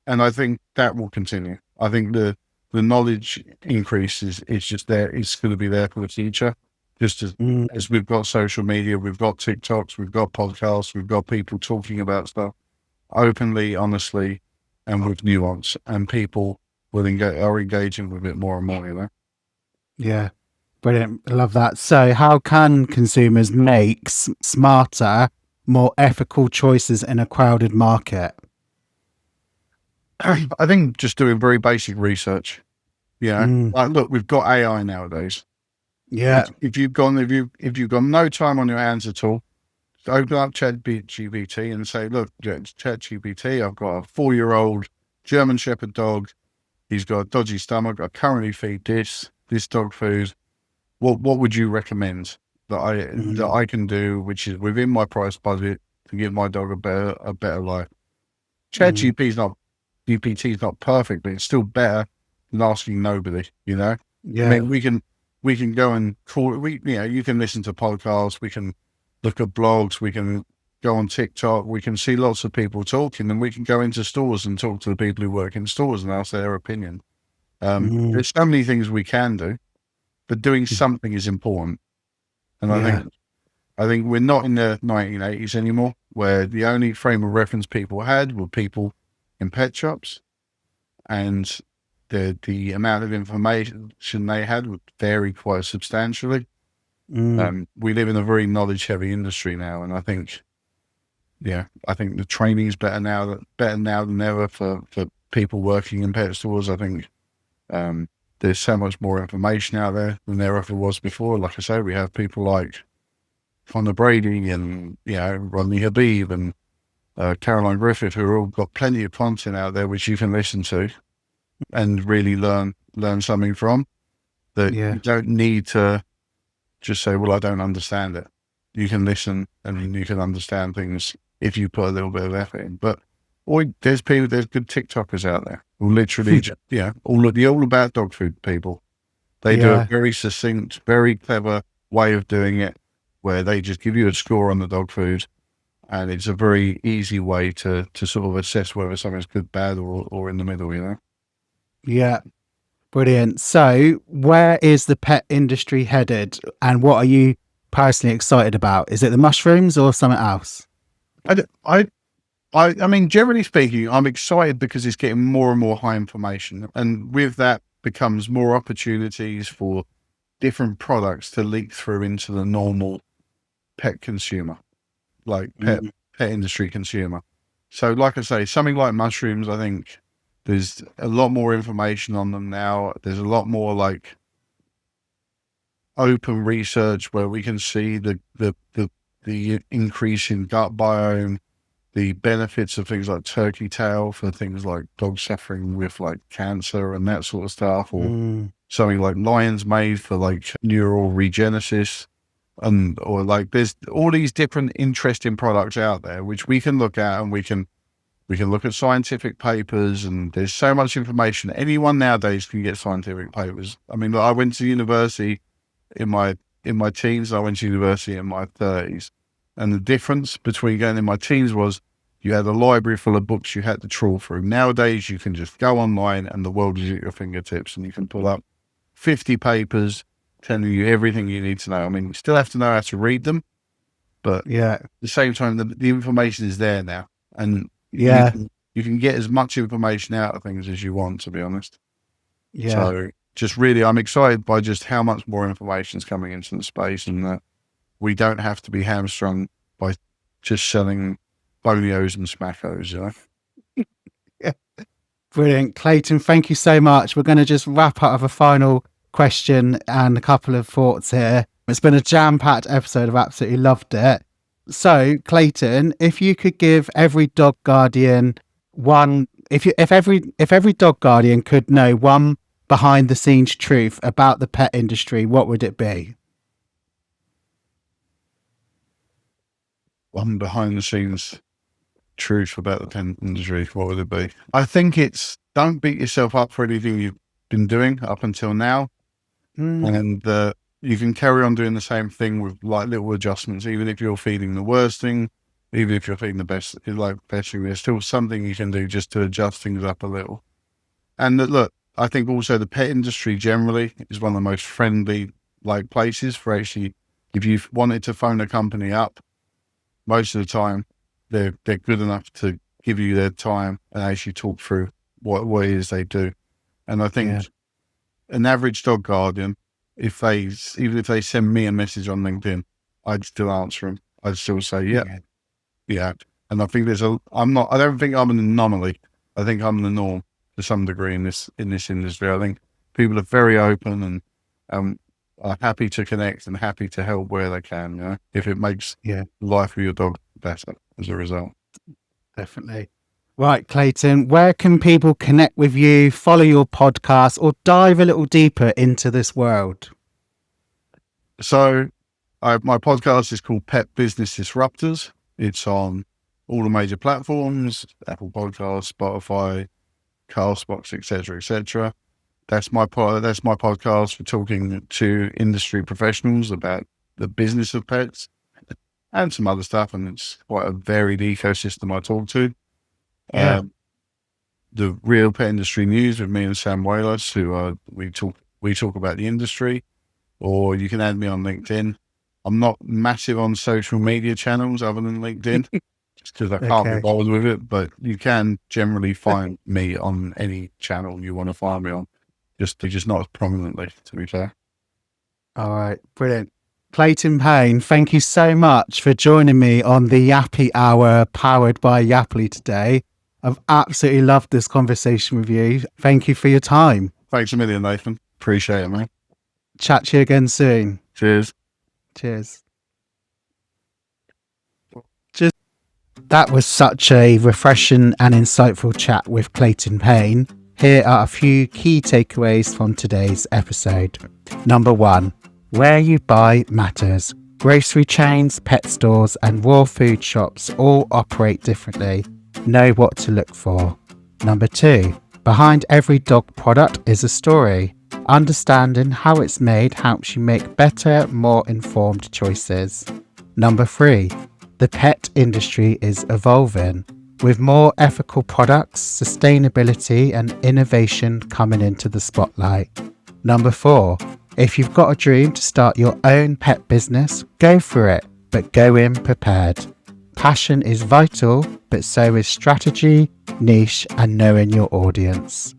And I think that will continue. I think the knowledge increase is just there. It's going to be there for the future. Just as we've got social media, we've got TikToks, we've got podcasts, we've got people talking about stuff openly, honestly. and with nuance, and people are engaging with it more and more, you know? Yeah. Brilliant. I love that. So how can consumers make smarter, more ethical choices in a crowded market? I think just doing very basic research, you know? Mm, Like, look, we've got AI nowadays. yeah. If you've got no time on your hands at all, open up ChatGPT and say, look, ChatGPT, I've got a 4-year-old German Shepherd dog. He's got a dodgy stomach. I currently feed this dog food. What would you recommend that Mm, I can do, which is within my price budget, to give my dog a better life? mm, GPT is not perfect, but it's still better than asking nobody. You know, I yeah. mean, we can go and call it. You can listen to podcasts. We can look at blogs. We can go on TikTok. We can see lots of people talking, and we can go into stores and talk to the people who work in stores and ask their opinion. Mm, There's so many things we can do, but doing something is important. And yeah. I think we're not in the 1980s anymore, where the only frame of reference people had were people in pet shops, and the amount of information they had would vary quite substantially. Mm, We live in a very knowledge heavy industry now, and I think the training is better now than ever for people working in pet stores. I think there's so much more information out there than there ever was before. Like I say, we have people like Connor Brady and Rodney Habib and Caroline Griffith, who have all got plenty of content out there which you can listen to and really learn something from. That yeah. you don't need to just say, "Well, I don't understand it." You can listen and you can understand things if you put a little bit of effort in. But there's good TikTokers out there who literally just, all about dog food people. They do a Yeah. very succinct, very clever way of doing it, where they just give you a score on the dog food, and it's a very easy way to sort of assess whether something's good, bad, or in the middle. You know, Yeah. Brilliant. So, where is the pet industry headed, and what are you personally excited about? Is it the mushrooms or something else? I, d- I mean, generally speaking, I'm excited because it's getting more and more high information, and with that becomes more opportunities for different products to leak through into the normal pet consumer, like Mm, pet industry consumer. So, like I say, something like mushrooms, I think there's a lot more information on them now. There's a lot more like open research where we can see the increase in gut biome, the benefits of things like turkey tail for things like dogs suffering with like cancer and that sort of stuff, or mm, something like lion's mane for like neural regenesis. Or like there's all these different interesting products out there which we can look at, and we can look at scientific papers, and there's so much information. Anyone nowadays can get scientific papers. I mean, look, I went to university in my teens. I went to university in my 30s, and the difference between going in my teens was you had a library full of books you had to trawl through. Nowadays, you can just go online, and the world is at your fingertips, and you can pull up 50 papers telling you everything you need to know. I mean, you still have to know how to read them, but yeah. at the same time, the information is there now, and Yeah. you can get as much information out of things as you want, to be honest. Yeah. So just really, I'm excited by just how much more information is coming into the space, and that we don't have to be hamstrung by just selling folios and smackos, you know? Brilliant. Clayton, thank you so much. We're going to just wrap up with a final question and a couple of thoughts here. It's been a jam packed episode. I've absolutely loved it. So, Clayton, if you could give every dog guardian one, if every dog guardian could know one behind the scenes truth about the pet industry, what would it be? One behind the scenes truth about the pen industry, what would it be? I think it's don't beat yourself up for anything you've been doing up until now, Mm, and you can carry on doing the same thing with like little adjustments. Even if you're feeding the worst thing, even if you're feeding the best thing, there's still something you can do just to adjust things up a little. And look, I think also the pet industry generally is one of the most friendly like places for actually, if you've wanted to phone a company up, most of the time they're good enough to give you their time and actually talk through what it is they do. And I think an average dog guardian, even if they send me a message on LinkedIn, I'd still answer them. I'd still say, yeah. And I think I don't think I'm an anomaly. I think I'm the norm to some degree in this industry. I think people are very open and are happy to connect and happy to help where they can, if it makes life of your dog better as a result. Definitely. Right, Clayton, where can people connect with you, follow your podcast, or dive a little deeper into this world? So my podcast is called Pet Business Disruptors. It's on all the major platforms, Apple Podcasts, Spotify, Castbox, etc. That's my podcast for talking to industry professionals about the business of pets and some other stuff. And it's quite a varied ecosystem I talk to. The Real Pet Industry News with me and Sam Wayless, who we talk about the industry. Or you can add me on LinkedIn. I'm not massive on social media channels other than LinkedIn, just because I can't be bothered with it. But you can generally find me on any channel you want to find me on. Just not as prominently, to be fair. All right, brilliant. Clayton Payne, thank you so much for joining me on the Yappy Hour powered by Yappily today. I've absolutely loved this conversation with you. Thank you for your time. Thanks a million, Nathan. Appreciate it, mate. Chat to you again soon. Cheers. That was such a refreshing and insightful chat with Clayton Payne. Here are a few key takeaways from today's episode. Number 1, where you buy matters. Grocery chains, pet stores, and raw food shops all operate differently. Know what to look for. Number 2, behind every dog product is a story. Understanding how it's made helps you make better, more informed choices. Number 3, the pet industry is evolving, with more ethical products, sustainability, and innovation coming into the spotlight. Number 4, if you've got a dream to start your own pet business, go for it, but go in prepared. Passion is vital, but so is strategy, niche, and knowing your audience.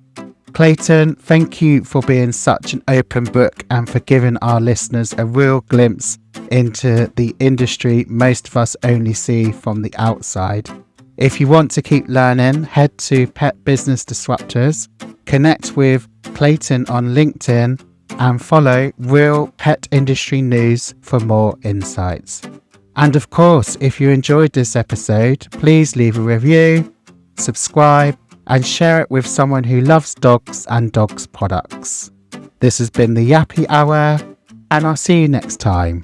Clayton, thank you for being such an open book and for giving our listeners a real glimpse into the industry most of us only see from the outside. If you want to keep learning, head to Pet Business Disruptors, connect with Clayton on LinkedIn, and follow Real Pet Industry News for more insights. And of course, if you enjoyed this episode, please leave a review, subscribe, and share it with someone who loves dogs and dogs products. This has been the Yappy Hour, and I'll see you next time.